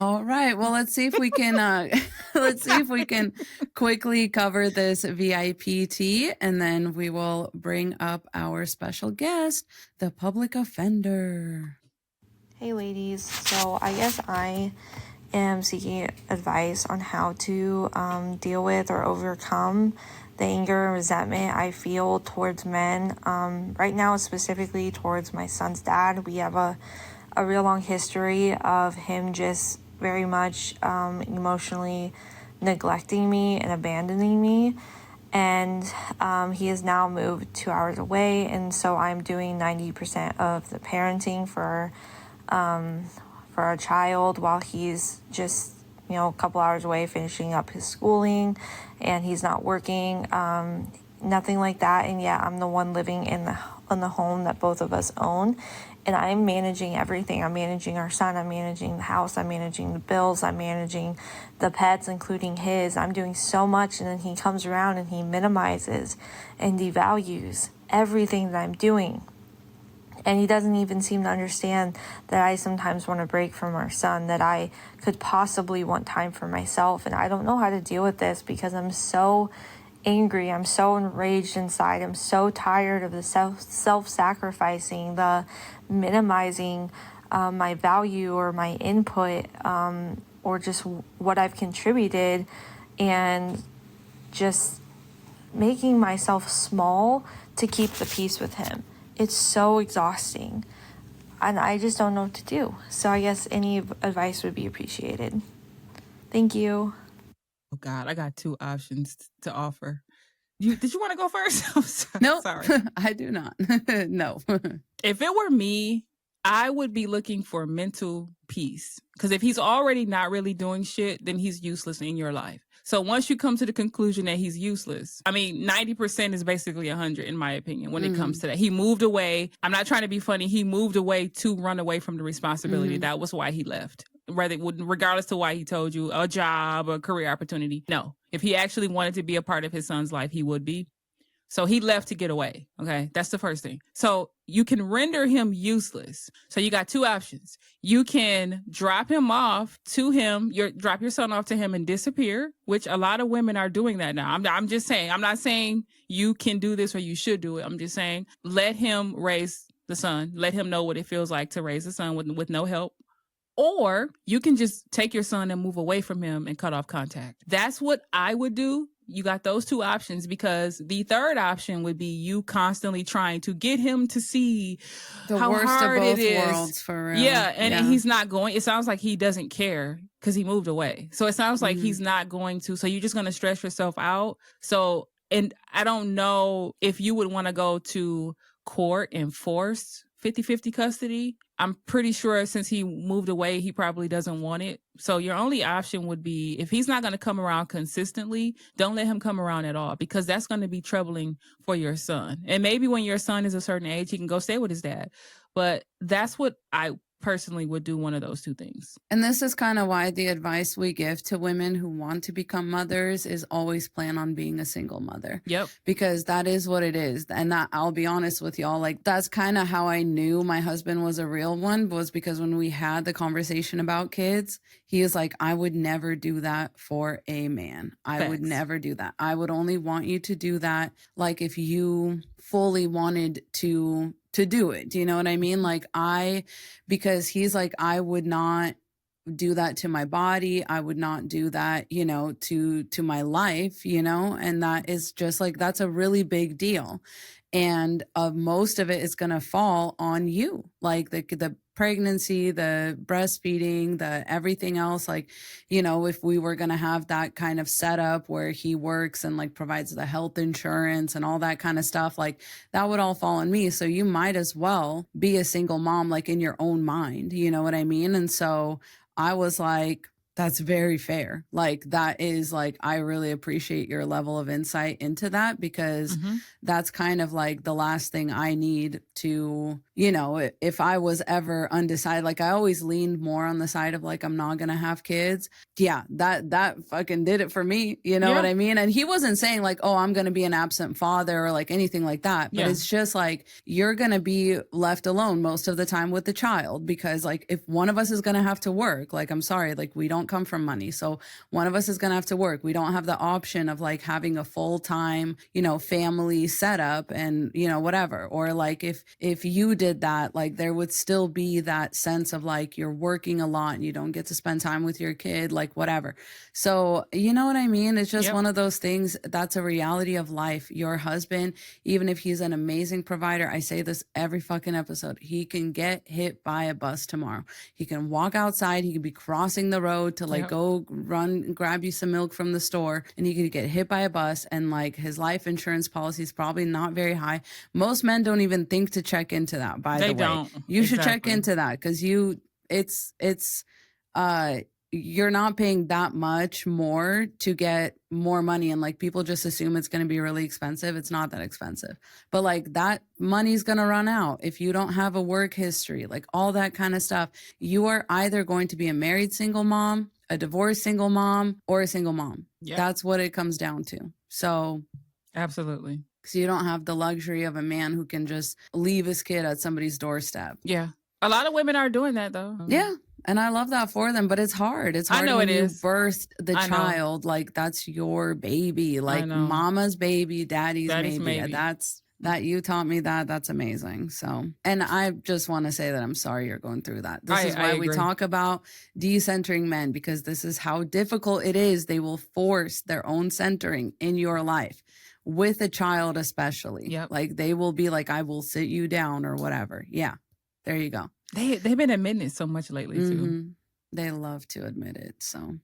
All right. Well, let's see if we can let's see if we can quickly cover this VIP tea, and then we will bring up our special guest, the public offender. Hey ladies, so I guess I am seeking advice on how to deal with or overcome the anger and resentment I feel towards men. Right now, specifically towards my son's dad. We have a real long history of him just very much emotionally neglecting me and abandoning me. And he has now moved 2 hours away, and so I'm doing 90% of the parenting for our child while he's just, a couple hours away finishing up his schooling, and he's not working, nothing like that. And yet I'm the one living in the home that both of us own, and I'm managing everything. I'm managing our son, I'm managing the house, I'm managing the bills, I'm managing the pets, including his. I'm doing so much, and then he comes around and he minimizes and devalues everything that I'm doing. And he doesn't even seem to understand that I sometimes want a break from our son, that I could possibly want time for myself. And I don't know how to deal with this because I'm so angry. I'm so enraged inside. I'm so tired of the self-sacrificing, the minimizing my value or my input, or just what I've contributed, and just making myself small to keep the peace with him. It's so exhausting, and I just don't know what to do. So I guess any advice would be appreciated. Thank you. Oh God, I got 2 options to offer. Did you want to go first? I'm sorry. Nope. Sorry. I do not. No. If it were me, I would be looking for mental peace. Because if he's already not really doing shit, then he's useless in your life. So once you come to the conclusion that he's useless, 90% is basically 100 in my opinion when it comes to that. He moved away. I'm not trying to be funny. He moved away to run away from the responsibility. That was why he left. Regardless to why he told you a job, a career opportunity. No, if he actually wanted to be a part of his son's life, he would be. So he left to get away. Okay. That's the first thing. So you can render him useless. So you got 2 options. You can drop him off to him, drop your son off to him and disappear, which a lot of women are doing that now. I'm just saying, I'm not saying you can do this or you should do it. I'm just saying, let him raise the son. Let him know what it feels like to raise a son with no help. Or you can just take your son and move away from him and cut off contact. That's what I would do. You got those 2 options, because the third option would be you constantly trying to get him to see The how worst hard of both it is. worlds, for real. Yeah, and he's not going. It sounds like he doesn't care because he moved away. So it sounds like he's not going to. So you're just going to stress yourself out. So, and I don't know if you would want to go to court and force 50-50 custody. I'm pretty sure since he moved away, he probably doesn't want it. So your only option would be, if he's not going to come around consistently, don't let him come around at all, because that's going to be troubling for your son. And maybe when your son is a certain age, he can go stay with his dad. But that's what I personally would do, one of those 2 things. And this is kind of why the advice we give to women who want to become mothers is always plan on being a single mother. Yep. Because that is what it is. And that, I'll be honest with y'all, like, that's kind of how I knew my husband was a real one, was because when we had the conversation about kids, he is like, I would never do that for a man. I would never do that. I would only want you to do that, like, if you fully wanted to do it. Do you know what I mean? Like, because he's like, I would not do that to my body. I would not do that, to my life, and that is just like, that's a really big deal. And most of it is going to fall on you, like the pregnancy, the breastfeeding, the everything else. Like, if we were going to have that kind of setup where he works and like provides the health insurance and all that kind of stuff, like that would all fall on me. So you might as well be a single mom, like in your own mind, you know what I mean? And so I was like, That's very fair. Like, that is like, I really appreciate your level of insight into that, because that's kind of like the last thing I need to, you know, if I was ever undecided, like I always leaned more on the side of like, I'm not going to have kids. Yeah, that fucking did it for me. You know what I mean? And he wasn't saying like, oh, I'm going to be an absent father or like anything like that. But it's just like, you're going to be left alone most of the time with the child, because like if one of us is going to have to work, like, I'm sorry, like we don't come from money. So one of us is going to have to work. We don't have the option of like having a full-time, you know, family setup and, you know, whatever. Or like if you did that, like there would still be that sense of like you're working a lot and you don't get to spend time with your kid, like whatever. So, you know what I mean? It's just one of those things that's a reality of life. Your husband, even if he's an amazing provider, I say this every fucking episode, he can get hit by a bus tomorrow. He can walk outside. He could be crossing the road to like go run and grab you some milk from the store, and he could get hit by a bus, and like his life insurance policy is probably not very high. Most men don't even think to check into that, by the way. You should check into that, because you're not paying that much more to get more money. And like people just assume it's going to be really expensive. It's not that expensive, but like that money's going to run out if you don't have a work history, like all that kind of stuff. You are either going to be a married single mom, a divorced single mom, or a single mom. That's what it comes down to. So absolutely. So you don't have the luxury of a man who can just leave his kid at somebody's doorstep. Yeah. A lot of women are doing that though. Yeah. And I love that for them, but it's hard. It's hard when you birthed the child. Like that's your baby, like mama's baby, daddy's baby. That you taught me that. That's amazing. So, and I just want to say that I'm sorry you're going through that. This is why we talk about decentering men, because this is how difficult it is. They will force their own centering in your life. With a child especially. Like they will be like, I will sit you down or whatever. Yeah. There you go. They've been admitting it so much lately too. They love to admit it. So